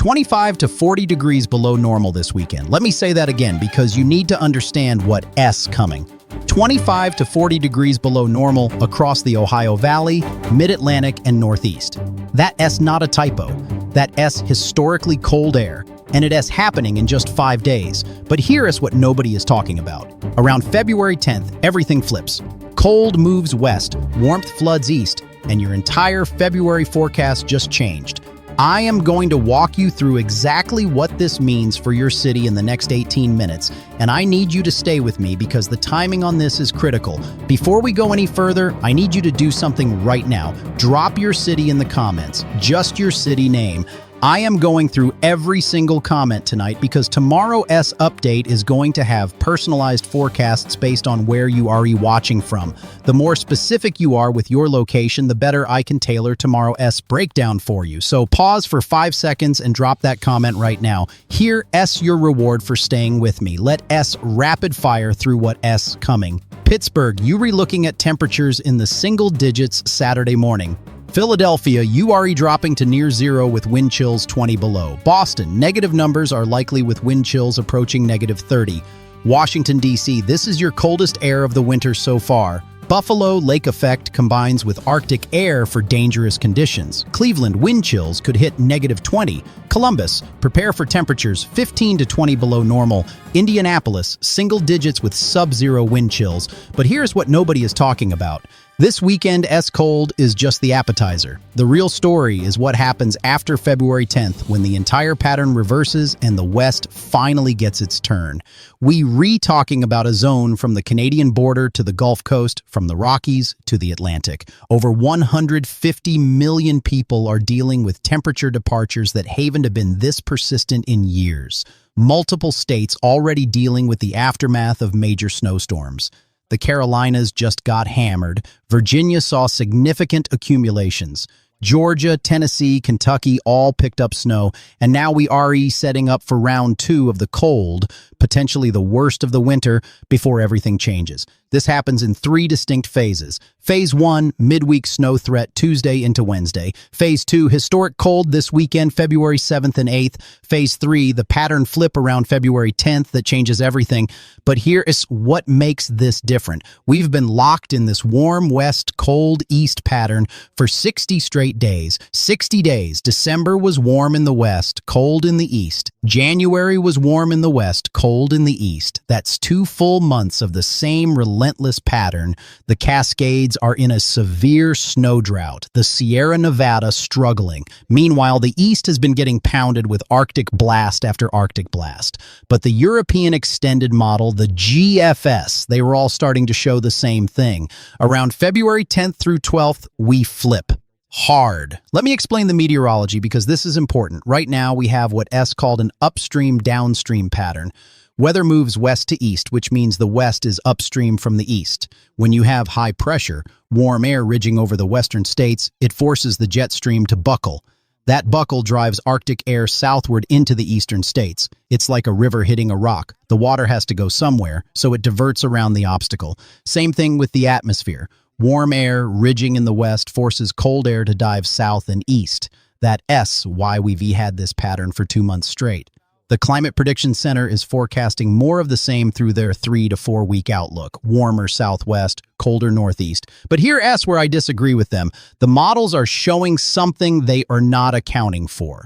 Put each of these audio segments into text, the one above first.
25 to 40 degrees below normal this weekend. Let me say that again because you need to understand what S coming. 25 to 40 degrees below normal across the Ohio Valley, Mid-Atlantic, and Northeast. That S not a typo. That S historically cold air, and it is happening in just 5 days. But here is what nobody is talking about. Around February 10th, everything flips. Cold moves west, warmth floods east, and your entire February forecast just changed. I am going to walk you through exactly what this means for your city in the next 18 minutes, and I need you to stay with me because the timing on this is critical. Before we go any further, I need you to do something right now. Drop your city in the comments, just your city name. I am going through every single comment tonight because tomorrow's update is going to have personalized forecasts based on where you are watching from. The more specific you are with your location, the better I can tailor tomorrow's breakdown for you. So pause for 5 seconds and drop that comment right now. Here's your reward for staying with me. Let S rapid fire through what S coming. Pittsburgh, you relooking at temperatures in the single digits Saturday morning. Philadelphia, URE dropping to near zero with wind chills 20 below. Boston, negative numbers are likely with wind chills approaching negative 30. Washington, D.C., this is your coldest air of the winter so far. Buffalo, lake effect combines with Arctic air for dangerous conditions. Cleveland, wind chills could hit negative 20. Columbus, prepare for temperatures 15 to 20 below normal. Indianapolis, single digits with sub-zero wind chills. But here's what nobody is talking about. This weekend's cold is just the appetizer. The real story is what happens after February 10th when the entire pattern reverses and the West finally gets its turn. We talking about a zone from the Canadian border to the Gulf Coast, from the Rockies to the Atlantic. Over 150 million people are dealing with temperature departures that haven't been this persistent in years. Multiple states already dealing with the aftermath of major snowstorms. The Carolinas just got hammered. Virginia saw significant accumulations. Georgia, Tennessee, Kentucky all picked up snow, and now we are setting up for round 2 of the cold, potentially the worst of the winter, before everything changes. This happens in 3 distinct phases. Phase 1, midweek snow threat Tuesday into Wednesday. Phase 2, historic cold this weekend, February 7th and 8th. Phase 3, the pattern flip around February 10th that changes everything. But here is what makes this different. We've been locked in this warm west, cold east pattern for 60 straight days. 60 days. December was warm in the west, cold in the east. January was warm in the west, cold in the east. That's 2 full months of the same relentless pattern. The Cascades are in a severe snow drought. The Sierra Nevada struggling. Meanwhile, the east has been getting pounded with Arctic blast after Arctic blast. But the European extended model, the GFS, they were all starting to show the same thing. Around February 10th through 12th, we flip. Hard. Let me explain the meteorology because this is important. Right now, we have what S called an upstream-downstream pattern. Weather moves west to east, which means the west is upstream from the east. When you have high pressure, warm air ridging over the western states, it forces the jet stream to buckle. That buckle drives Arctic air southward into the eastern states. It's like a river hitting a rock. The water has to go somewhere, so it diverts around the obstacle. Same thing with the atmosphere. Warm air ridging in the west forces cold air to dive south and east. That's why we've had this pattern for 2 months straight. The Climate Prediction Center is forecasting more of the same through their 3 to 4 week outlook. Warmer southwest, colder northeast. But here's where I disagree with them. The models are showing something they are not accounting for.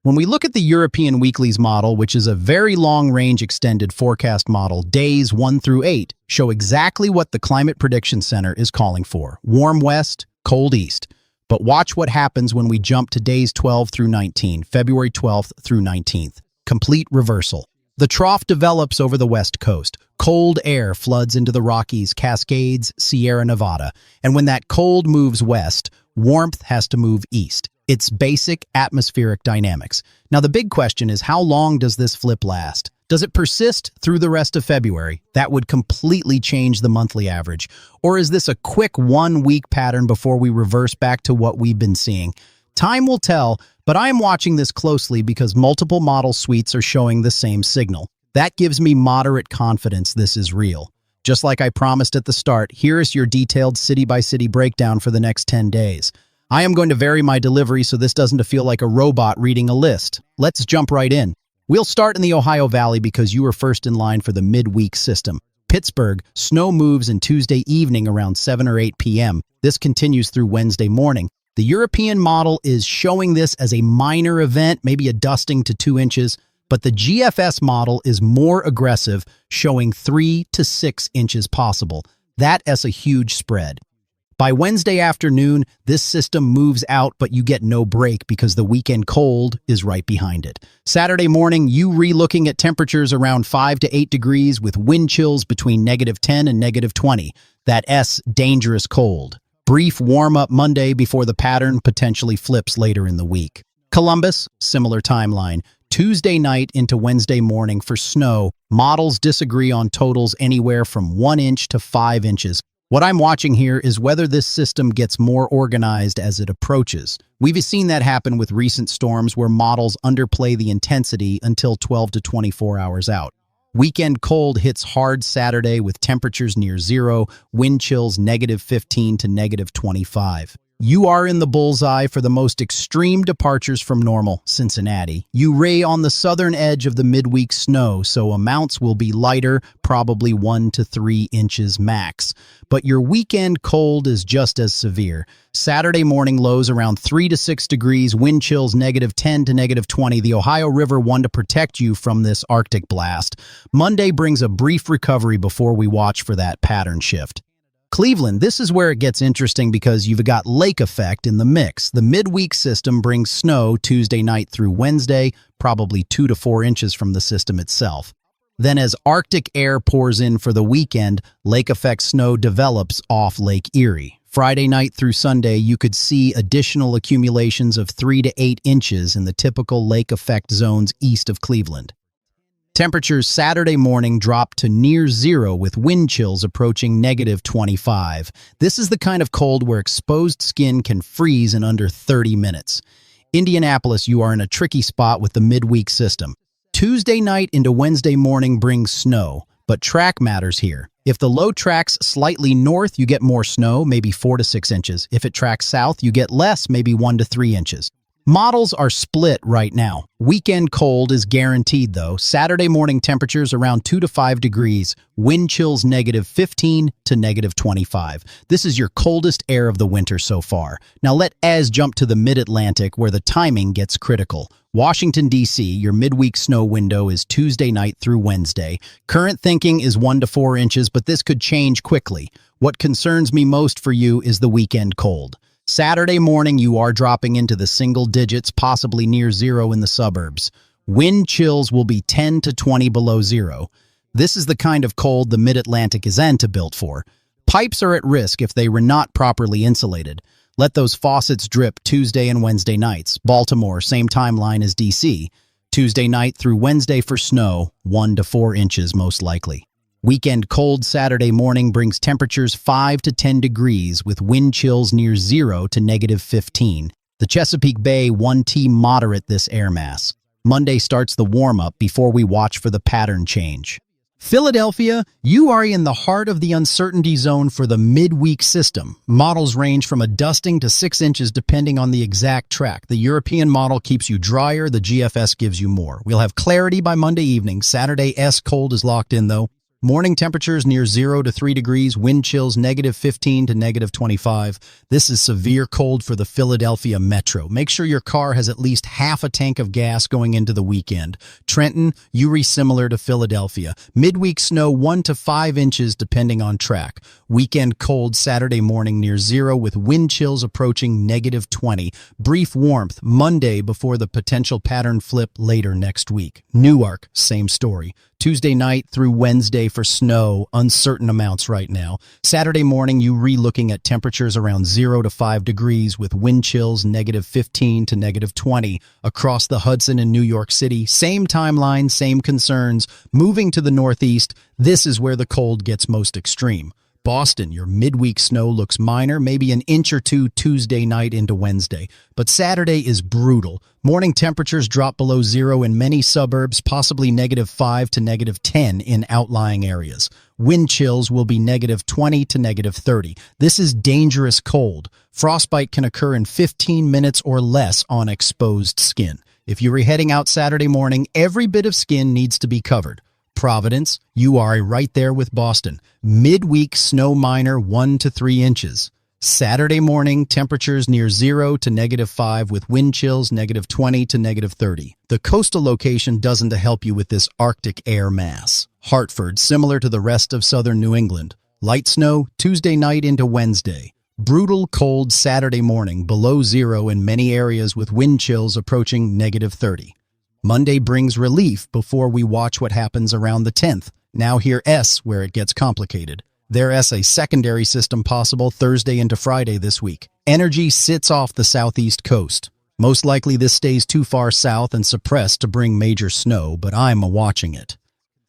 When we look at the European Weeklies model, which is a very long-range extended forecast model, days 1 through 8 show exactly what the Climate Prediction Center is calling for. Warm west, cold east. But watch what happens when we jump to days 12 through 19, February 12th through 19th. Complete reversal. The trough develops over the west coast. Cold air floods into the Rockies, Cascades, Sierra Nevada. And when that cold moves west, warmth has to move east. It's basic atmospheric dynamics. Now, the big question is, how long does this flip last? Does it persist through the rest of February? That would completely change the monthly average. Or is this a quick 1-week pattern before we reverse back to what we've been seeing? Time will tell, but I am watching this closely because multiple model suites are showing the same signal. That gives me moderate confidence this is real. Just like I promised at the start, here is your detailed city-by-city breakdown for the next 10 days. I am going to vary my delivery so this doesn't feel like a robot reading a list. Let's jump right in. We'll start in the Ohio Valley because you were first in line for the midweek system. Pittsburgh, snow moves in Tuesday evening around 7 or 8 p.m. This continues through Wednesday morning. The European model is showing this as a minor event, maybe a dusting to 2 inches, but the GFS model is more aggressive, showing 3 to 6 inches possible. That is a huge spread. By Wednesday afternoon, this system moves out, but you get no break because the weekend cold is right behind it. Saturday morning, you re-looking at temperatures around 5 to 8 degrees with wind chills between -10 and -20. That dangerous cold. Brief warm-up Monday before the pattern potentially flips later in the week. Columbus, similar timeline. Tuesday night into Wednesday morning for snow. Models disagree on totals anywhere from 1 inch to 5 inches. What I'm watching here is whether this system gets more organized as it approaches. We've seen that happen with recent storms where models underplay the intensity until 12 to 24 hours out. Weekend cold hits hard Saturday with temperatures near zero, wind chills -15 to -25. You are in the bullseye for the most extreme departures from normal, Cincinnati. You ray on the southern edge of the midweek snow, so amounts will be lighter, probably 1 to 3 inches max. But your weekend cold is just as severe. Saturday morning lows around 3 to 6 degrees, wind chills -10 to -20. The Ohio River won to protect you from this Arctic blast. Monday brings a brief recovery before we watch for that pattern shift. Cleveland, this is where it gets interesting because you've got lake effect in the mix. The midweek system brings snow Tuesday night through Wednesday, probably 2 to 4 inches from the system itself. Then as Arctic air pours in for the weekend, lake effect snow develops off Lake Erie. Friday night through Sunday, you could see additional accumulations of 3 to 8 inches in the typical lake effect zones east of Cleveland. Temperatures Saturday morning drop to near zero with wind chills approaching -25. This is the kind of cold where exposed skin can freeze in under 30 minutes. Indianapolis, you are in a tricky spot with the midweek system. Tuesday night into Wednesday morning brings snow, but track matters here. If the low tracks slightly north, you get more snow, maybe 4 to 6 inches. If it tracks south, you get less, maybe 1 to 3 inches. Models are split right now. Weekend cold is guaranteed, though. Saturday morning temperatures around 2 to 5 degrees. Wind chills -15 to -25. This is your coldest air of the winter so far. Now let us jump to the mid-Atlantic where the timing gets critical. Washington, D.C., your midweek snow window is Tuesday night through Wednesday. Current thinking is 1 to 4 inches, but this could change quickly. What concerns me most for you is the weekend cold. Saturday morning, you are dropping into the single digits, possibly near zero in the suburbs. Wind chills will be 10 to 20 below zero. This is the kind of cold the Mid-Atlantic is built for. Pipes are at risk if they were not properly insulated. Let those faucets drip Tuesday and Wednesday nights. Baltimore, same timeline as D.C. Tuesday night through Wednesday for snow, 1 to 4 inches most likely. Weekend cold Saturday morning brings temperatures 5 to 10 degrees with wind chills near zero to -15. The Chesapeake Bay 1T moderate this air mass. Monday starts the warm-up before we watch for the pattern change. Philadelphia, you are in the heart of the uncertainty zone for the midweek system. Models range from a dusting to 6 inches depending on the exact track. The European model keeps you drier, the GFS gives you more. We'll have clarity by Monday evening. Saturday cold is locked in though. Morning temperatures near 0 to 3 degrees, wind chills -15 to -25. This is severe cold for the Philadelphia metro. Make sure your car has at least half a tank of gas going into the weekend. Trenton, Erie similar to Philadelphia. Midweek snow 1 to 5 inches depending on track. Weekend cold Saturday morning near 0 with wind chills approaching -20. Brief warmth Monday before the potential pattern flip later next week. Newark, same story. Tuesday night through Wednesday for snow, uncertain amounts right now. Saturday morning, you re-looking at temperatures around 0 to 5 degrees with wind chills -15 to -20. Across the Hudson in New York City, same timeline, same concerns. Moving to the northeast, this is where the cold gets most extreme. Boston, your midweek snow looks minor, maybe an inch or two Tuesday night into Wednesday. But Saturday is brutal. Morning temperatures drop below zero in many suburbs, possibly -5 to -10 in outlying areas. Wind chills will be -20 to -30. This is dangerous cold. Frostbite can occur in 15 minutes or less on exposed skin. If you were heading out Saturday morning, every bit of skin needs to be covered. Providence, you are right there with Boston. Midweek snow minor 1 to 3 inches. Saturday morning, temperatures near 0 to -5 with wind chills -20 to -30. The coastal location doesn't help you with this Arctic air mass. Hartford, similar to the rest of southern New England. Light snow Tuesday night into Wednesday. Brutal cold Saturday morning, below 0 in many areas with wind chills approaching -30. Monday brings relief before we watch what happens around the 10th. Now here S, where it gets complicated. There's a secondary system possible Thursday into Friday this week. Energy sits off the southeast coast. Most likely this stays too far south and suppressed to bring major snow, but I'm watching it.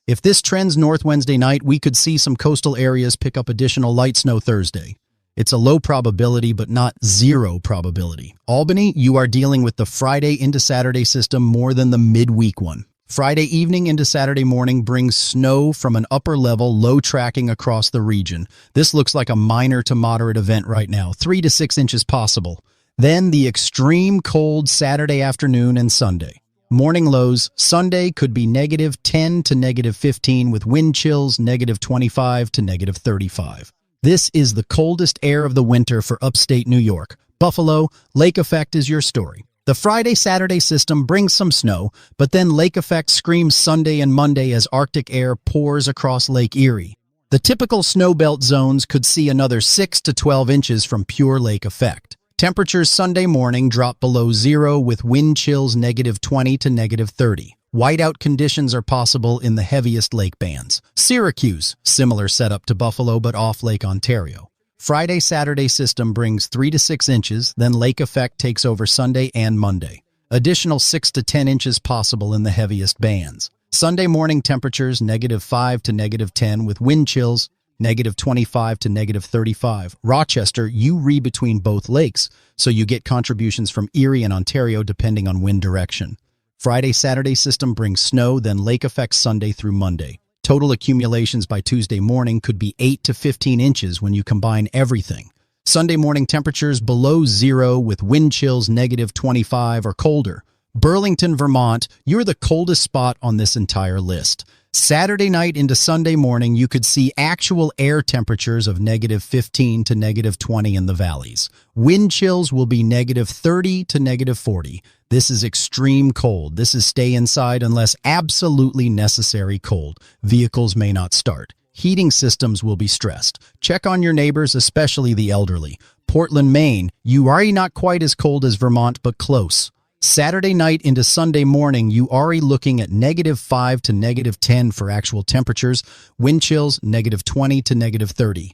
If this trends north Wednesday night, we could see some coastal areas pick up additional light snow Thursday. It's a low probability, but not zero probability. Albany, you are dealing with the Friday into Saturday system more than the midweek one. Friday evening into Saturday morning brings snow from an upper level, low tracking across the region. This looks like a minor to moderate event right now, 3 to 6 inches possible. Then the extreme cold Saturday afternoon and Sunday. Morning lows, Sunday could be -10 to -15 with wind chills -25 to -35. This is the coldest air of the winter for upstate New York. Buffalo, lake effect is your story. The Friday-Saturday system brings some snow, but then lake effect screams Sunday and Monday as Arctic air pours across Lake Erie. The typical snowbelt zones could see another 6 to 12 inches from pure lake effect. Temperatures Sunday morning drop below 0 with wind chills -20 to -30. Whiteout conditions are possible in the heaviest lake bands. Syracuse, similar setup to Buffalo but off Lake Ontario. Friday-Saturday system brings 3 to 6 inches, then lake effect takes over Sunday and Monday. Additional 6 to 10 inches possible in the heaviest bands. Sunday morning temperatures -5 to -10 with wind chills -25 to -35. Rochester, you read between both lakes, so you get contributions from Erie and Ontario depending on wind direction. Friday-Saturday system brings snow, then lake effect Sunday through Monday. Total accumulations by Tuesday morning could be 8 to 15 inches when you combine everything. Sunday morning temperatures below 0 with wind chills -25 or colder. Burlington, Vermont, you're the coldest spot on this entire list. Saturday night into Sunday morning, you could see actual air temperatures of -15 to -20 in the valleys. Wind chills will be -30 to -40. This is extreme cold. This is stay inside unless absolutely necessary cold. Vehicles may not start. Heating systems will be stressed. Check on your neighbors, especially the elderly. Portland, Maine, you are not quite as cold as Vermont, but close. Saturday night into Sunday morning, you are looking at -5 to -10 for actual temperatures. Wind chills -20 to -30.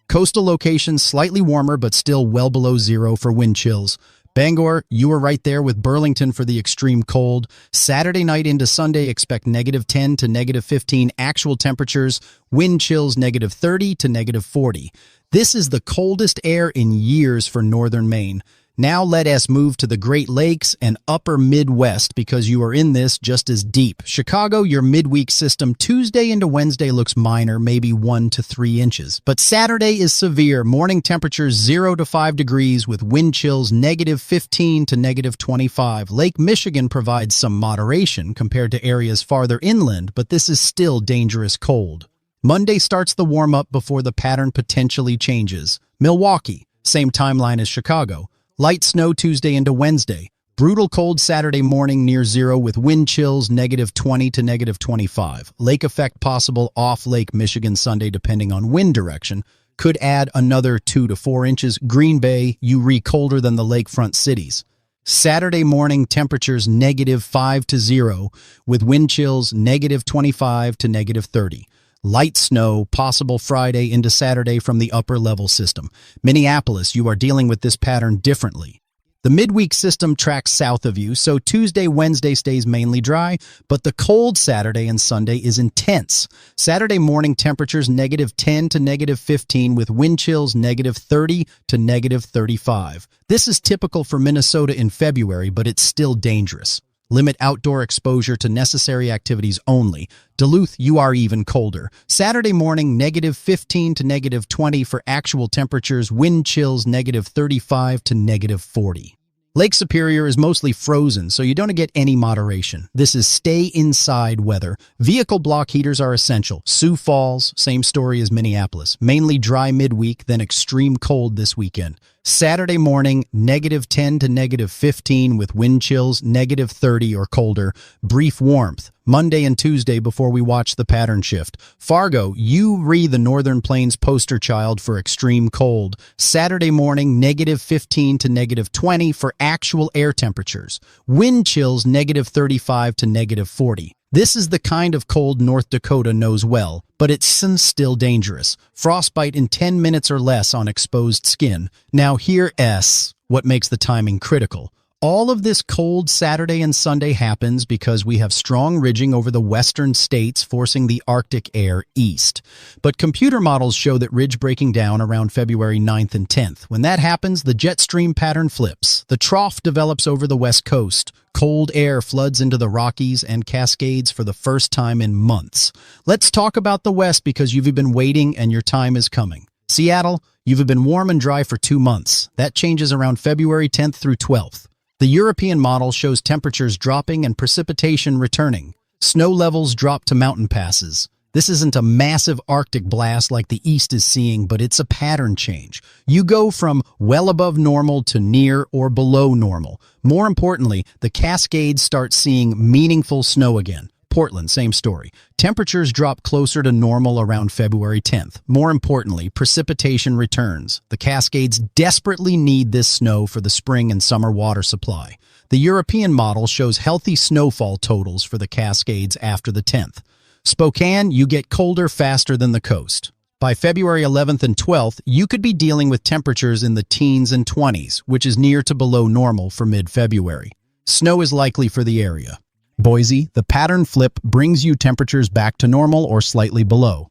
Coastal locations slightly warmer, but still well below 0 for wind chills. Bangor, you are right there with Burlington for the extreme cold. Saturday night into Sunday, expect -10 to -15 actual temperatures. Wind chills -30 to -40. This is the coldest air in years for northern Maine. Now let us move to the Great Lakes and upper Midwest because you are in this just as deep. Chicago, your midweek system, Tuesday into Wednesday looks minor, maybe 1 to 3 inches. But Saturday is severe. Morning temperatures 0 to 5 degrees with wind chills -15 to -25. Lake Michigan provides some moderation compared to areas farther inland, but this is still dangerous cold. Monday starts the warm-up before the pattern potentially changes. Milwaukee, same timeline as Chicago. Light snow Tuesday into Wednesday. Brutal cold Saturday morning near 0 with wind chills -20 to -25. Lake effect possible off Lake Michigan Sunday depending on wind direction. Could add another 2 to 4 inches. Green Bay, you read colder than the lakefront cities. Saturday morning temperatures -5 to 0 with wind chills -25 to -30. Light snow possible Friday into Saturday from the upper level system. Minneapolis, you are dealing with this pattern differently. The midweek system tracks south of you, so Tuesday, Wednesday stays mainly dry, but the cold Saturday and Sunday is intense. Saturday morning temperatures -10 to -15 with wind chills -30 to -35. This is typical for Minnesota in February, but it's still dangerous. Limit outdoor exposure to necessary activities only. Duluth, you are even colder. Saturday morning, -15 to -20 for actual temperatures, wind chills -35 to -40. Lake Superior is mostly frozen, so you don't get any moderation. This is stay inside weather. Vehicle block heaters are essential. Sioux Falls, same story as Minneapolis. Mainly dry midweek, then extreme cold this weekend. Saturday morning, -10 to -15 with wind chills, -30 or colder. Brief warmth. Monday and Tuesday before we watch the pattern shift. Fargo, you re the Northern Plains poster child for extreme cold. Saturday morning, -15 to -20 for actual air temperatures. Wind chills, -35 to -40. This is the kind of cold North Dakota knows well, but it's still dangerous. Frostbite in 10 minutes or less on exposed skin. Now here's what makes the timing critical. All of this cold Saturday and Sunday happens because we have strong ridging over the western states forcing the Arctic air east. But computer models show that ridge breaking down around February 9th and 10th. When that happens, the jet stream pattern flips. The trough develops over the west coast. Cold air floods into the Rockies and Cascades for the first time in months. Let's talk about the west because you've been waiting and your time is coming. Seattle, you've been warm and dry for 2 months. That changes around February 10th through 12th. The European model shows temperatures dropping and precipitation returning. Snow levels drop to mountain passes. This isn't a massive Arctic blast like the East is seeing, but it's a pattern change. You go from well above normal to near or below normal. More importantly, the Cascades start seeing meaningful snow again. Portland, same story. Temperatures drop closer to normal around February 10th. More importantly, precipitation returns. The Cascades desperately need this snow for the spring and summer water supply. The European model shows healthy snowfall totals for the Cascades after the 10th. Spokane, you get colder faster than the coast. By February 11th and 12th, you could be dealing with temperatures in the teens and 20s, which is near to below normal for mid-February. Snow is likely for the area. Boise, the pattern flip brings you temperatures back to normal or slightly below.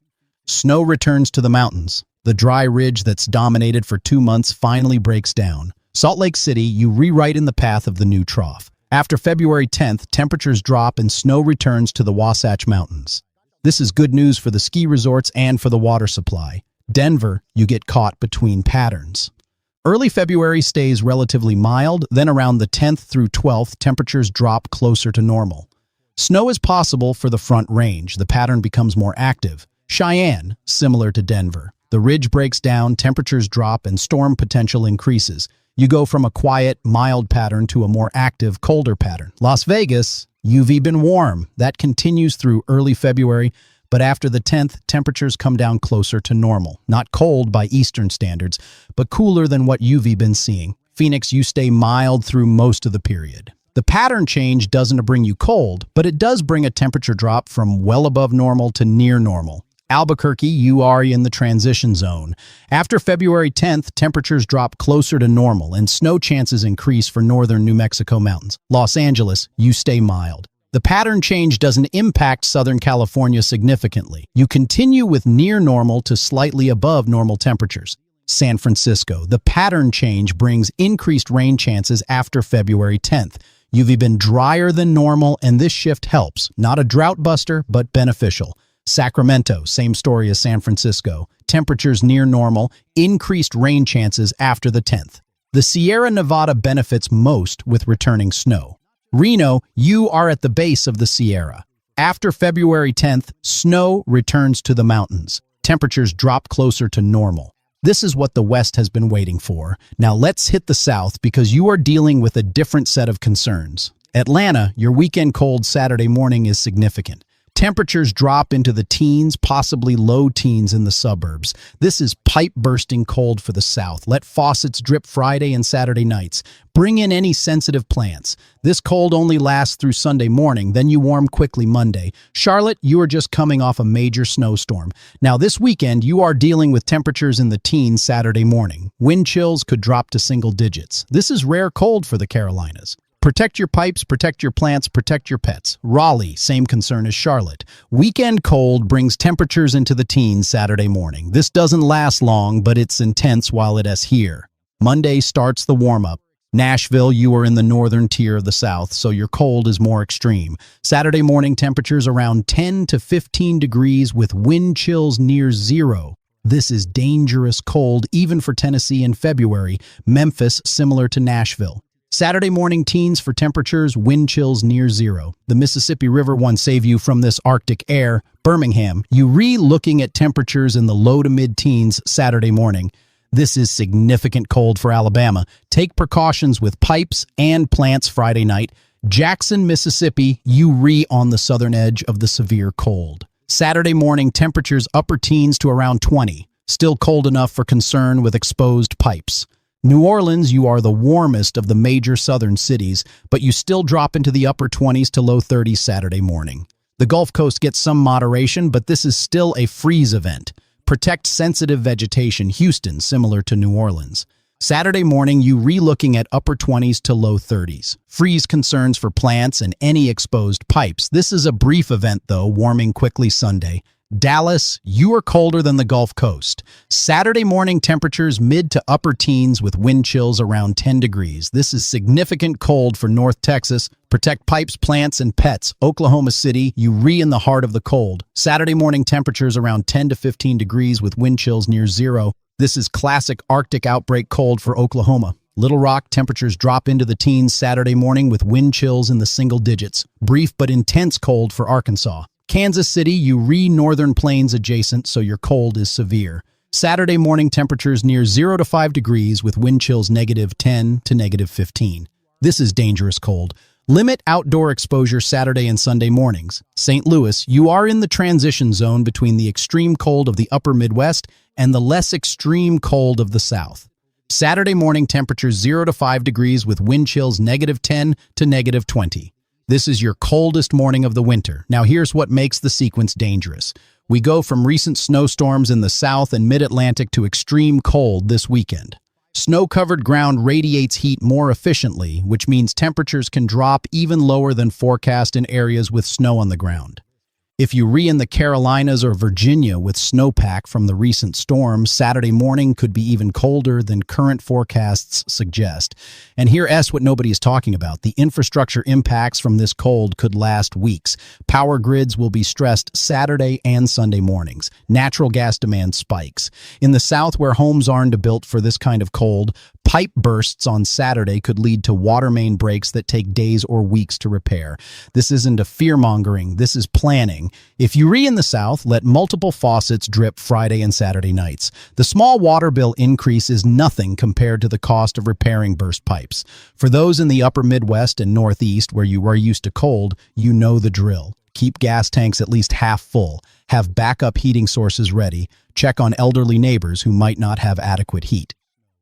Snow returns to the mountains. The dry ridge that's dominated for 2 months finally breaks down. Salt Lake City, you rewrite in the path of the new trough. After February 10th, temperatures drop and snow returns to the Wasatch Mountains. This is good news for the ski resorts and for the water supply. Denver, you get caught between patterns. Early February stays relatively mild, then around the 10th through 12th, temperatures drop closer to normal. Snow is possible for the Front Range. The pattern becomes more active. Cheyenne, similar to Denver. The ridge breaks down, temperatures drop, and storm potential increases. You go from a quiet, mild pattern to a more active, colder pattern. Las Vegas, you've been warm. That continues through early February. But after the 10th, temperatures come down closer to normal. Not cold by Eastern standards, but cooler than what you've been seeing. Phoenix, you stay mild through most of the period. The pattern change doesn't bring you cold, but it does bring a temperature drop from well above normal to near normal. Albuquerque, you are in the transition zone. After February 10th, temperatures drop closer to normal and snow chances increase for northern New Mexico mountains. Los Angeles, you stay mild. The pattern change doesn't impact Southern California significantly. You continue with near normal to slightly above normal temperatures. San Francisco, the pattern change brings increased rain chances after February 10th. You've been drier than normal, and this shift helps. Not a drought buster, but beneficial. Sacramento, same story as San Francisco. Temperatures near normal, increased rain chances after the 10th. The Sierra Nevada benefits most with returning snow. Reno, you are at the base of the Sierra. After February 10th, snow returns to the mountains. Temperatures drop closer to normal. This is what the West has been waiting for. Now let's hit the South because you are dealing with a different set of concerns. Atlanta, your weekend cold Saturday morning is significant. Temperatures drop into the teens, possibly low teens in the suburbs. This is pipe-bursting cold for the south. Let faucets drip Friday and Saturday nights. Bring in any sensitive plants. This cold only lasts through Sunday morning, then you warm quickly Monday. Charlotte, you are just coming off a major snowstorm. Now this weekend, you are dealing with temperatures in the teens Saturday morning. Wind chills could drop to single digits. This is rare cold for the Carolinas. Protect your pipes, protect your plants, protect your pets. Raleigh, same concern as Charlotte. Weekend cold brings temperatures into the teens Saturday morning. This doesn't last long, but it's intense while it is here. Monday starts the warm-up. Nashville, you are in the northern tier of the south, so your cold is more extreme. Saturday morning temperatures around 10 to 15 degrees with wind chills near zero. This is dangerous cold even for Tennessee in February. Memphis, similar to Nashville. Saturday morning teens for temperatures, wind chills near zero. The Mississippi River won't save you from this Arctic air. Birmingham, Erie looking at temperatures in the low to mid-teens Saturday morning. This is significant cold for Alabama. Take precautions with pipes and plants Friday night. Jackson, Mississippi, Erie on the southern edge of the severe cold. Saturday morning temperatures upper teens to around 20. Still cold enough for concern with exposed pipes. New Orleans, you are the warmest of the major southern cities, but you still drop into the upper 20s to low 30s Saturday morning. The Gulf Coast gets some moderation, but this is still a freeze event. Protect sensitive vegetation. Houston, similar to New Orleans. Saturday morning, you re-looking at upper 20s to low 30s. Freeze concerns for plants and any exposed pipes. This is a brief event, though, warming quickly Sunday. Dallas, you are colder than the Gulf Coast. Saturday morning temperatures mid to upper teens with wind chills around 10 degrees. This is significant cold for North Texas. Protect pipes, plants, and pets. Oklahoma City, you in the heart of the cold. Saturday morning temperatures around 10 to 15 degrees with wind chills near zero. This is classic Arctic outbreak cold for Oklahoma. Little Rock, temperatures drop into the teens Saturday morning with wind chills in the single digits. Brief but intense cold for Arkansas. Kansas City, you northern plains adjacent, so your cold is severe. Saturday morning temperatures near 0 to 5 degrees with wind chills negative 10 to negative 15. This is dangerous cold. Limit outdoor exposure Saturday and Sunday mornings. St. Louis, you are in the transition zone between the extreme cold of the upper Midwest and the less extreme cold of the South. Saturday morning temperatures 0 to 5 degrees with wind chills negative 10 to negative 20. This is your coldest morning of the winter. Now here's what makes the sequence dangerous. We go from recent snowstorms in the South and Mid-Atlantic to extreme cold this weekend. Snow-covered ground radiates heat more efficiently, which means temperatures can drop even lower than forecast in areas with snow on the ground. If you in the Carolinas or Virginia with snowpack from the recent storms, Saturday morning could be even colder than current forecasts suggest. And here's what nobody is talking about. The infrastructure impacts from this cold could last weeks. Power grids will be stressed Saturday and Sunday mornings. Natural gas demand spikes. In the South, where homes aren't built for this kind of cold, pipe bursts on Saturday could lead to water main breaks that take days or weeks to repair. This isn't a fear-mongering, this is planning. If you in the South, let multiple faucets drip Friday and Saturday nights. The small water bill increase is nothing compared to the cost of repairing burst pipes. For those in the upper Midwest and Northeast where you are used to cold, you know the drill. Keep gas tanks at least half full. Have backup heating sources ready. Check on elderly neighbors who might not have adequate heat.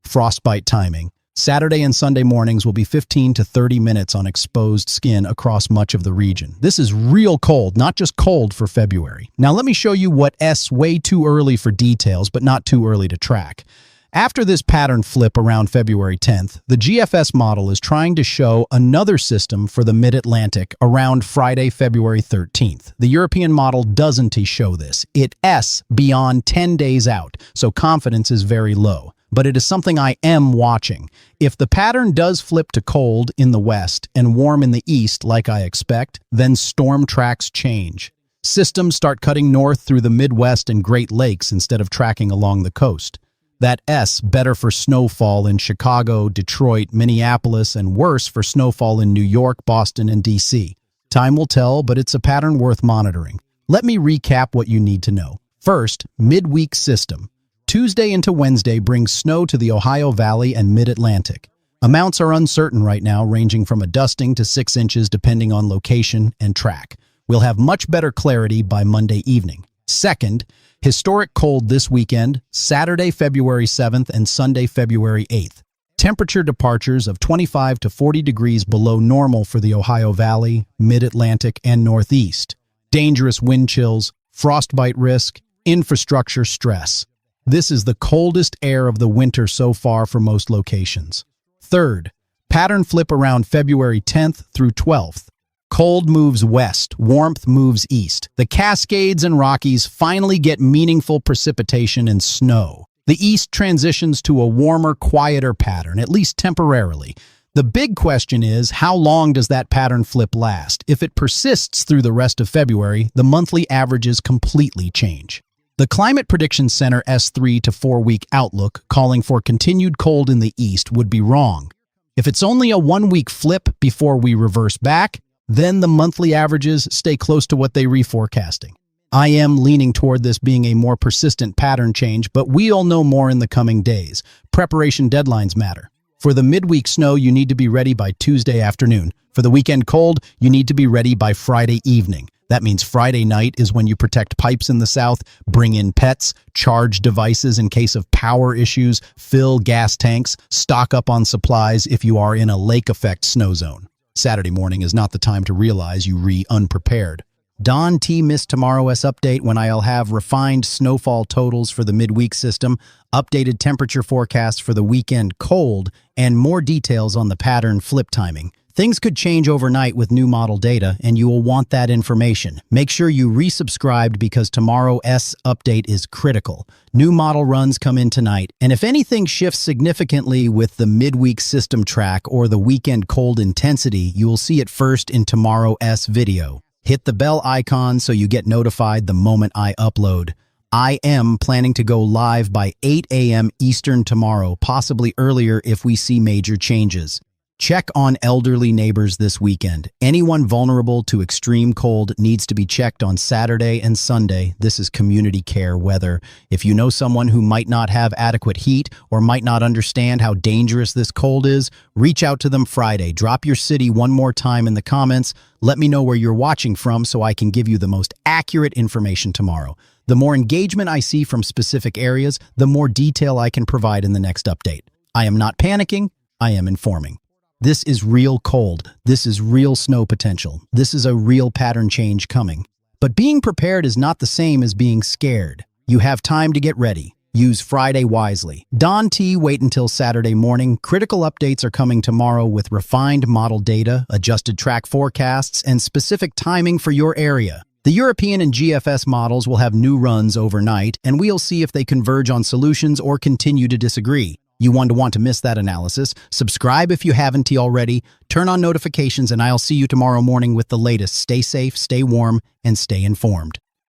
Frostbite timing. Saturday and Sunday mornings will be 15 to 30 minutes on exposed skin across much of the region. This is real cold, not just cold for February. Now let me show you what's way too early for details, but not too early to track. After this pattern flip around February 10th, the GFS model is trying to show another system for the Mid-Atlantic around Friday, February 13th. The European model doesn't show this. It's beyond 10 days out, so confidence is very low. But it is something I am watching. If the pattern does flip to cold in the west and warm in the east like I expect, then storm tracks change. Systems start cutting north through the Midwest and Great Lakes instead of tracking along the coast. That's better for snowfall in Chicago, Detroit, Minneapolis, and worse for snowfall in New York, Boston, and D.C. Time will tell, but it's a pattern worth monitoring. Let me recap what you need to know. First, midweek system. Tuesday into Wednesday brings snow to the Ohio Valley and Mid-Atlantic. Amounts are uncertain right now, ranging from a dusting to 6 inches depending on location and track. We'll have much better clarity by Monday evening. Second, historic cold this weekend, Saturday, February 7th and Sunday, February 8th. Temperature departures of 25 to 40 degrees below normal for the Ohio Valley, Mid-Atlantic, and Northeast. Dangerous wind chills, frostbite risk, infrastructure stress. This is the coldest air of the winter so far for most locations. Third, pattern flip around February 10th through 12th. Cold moves west, warmth moves east. The Cascades and Rockies finally get meaningful precipitation and snow. The east transitions to a warmer, quieter pattern, at least temporarily. The big question is, how long does that pattern flip last? If it persists through the rest of February, the monthly averages completely change. The Climate Prediction Center S3 to 4-week outlook calling for continued cold in the east would be wrong. If it's only a 1-week flip before we reverse back, then the monthly averages stay close to what they reforecasting. I am leaning toward this being a more persistent pattern change, but we'll know more in the coming days. Preparation deadlines matter. For the midweek snow, you need to be ready by Tuesday afternoon. For the weekend cold, you need to be ready by Friday evening. That means Friday night is when you protect pipes in the south, bring in pets, charge devices in case of power issues, fill gas tanks, stock up on supplies if you are in a lake effect snow zone. Saturday morning is not the time to realize you unprepared. Don T missed tomorrow's update when I'll have refined snowfall totals for the midweek system, updated temperature forecasts for the weekend cold, and more details on the pattern flip timing. Things could change overnight with new model data, and you will want that information. Make sure you resubscribed because tomorrow's update is critical. New model runs come in tonight, and if anything shifts significantly with the midweek system track or the weekend cold intensity, you will see it first in tomorrow's video. Hit the bell icon so you get notified the moment I upload. I am planning to go live by 8 a.m. Eastern tomorrow, possibly earlier if we see major changes. Check on elderly neighbors this weekend. Anyone vulnerable to extreme cold needs to be checked on Saturday and Sunday. This is community care weather. If you know someone who might not have adequate heat or might not understand how dangerous this cold is, reach out to them Friday. Drop your city one more time in the comments. Let me know where you're watching from so I can give you the most accurate information tomorrow. The more engagement I see from specific areas, the more detail I can provide in the next update. I am not panicking, I am informing. This is real cold. This is real snow potential. This is a real pattern change coming. But being prepared is not the same as being scared. You have time to get ready. Use Friday wisely. Don T, wait until Saturday morning. Critical updates are coming tomorrow with refined model data, adjusted track forecasts, and specific timing for your area. The European and GFS models will have new runs overnight, and we'll see if they converge on solutions or continue to disagree. You won't want to miss that analysis. Subscribe if you haven't already. Turn on notifications, and I'll see you tomorrow morning with the latest. Stay safe, stay warm, and stay informed.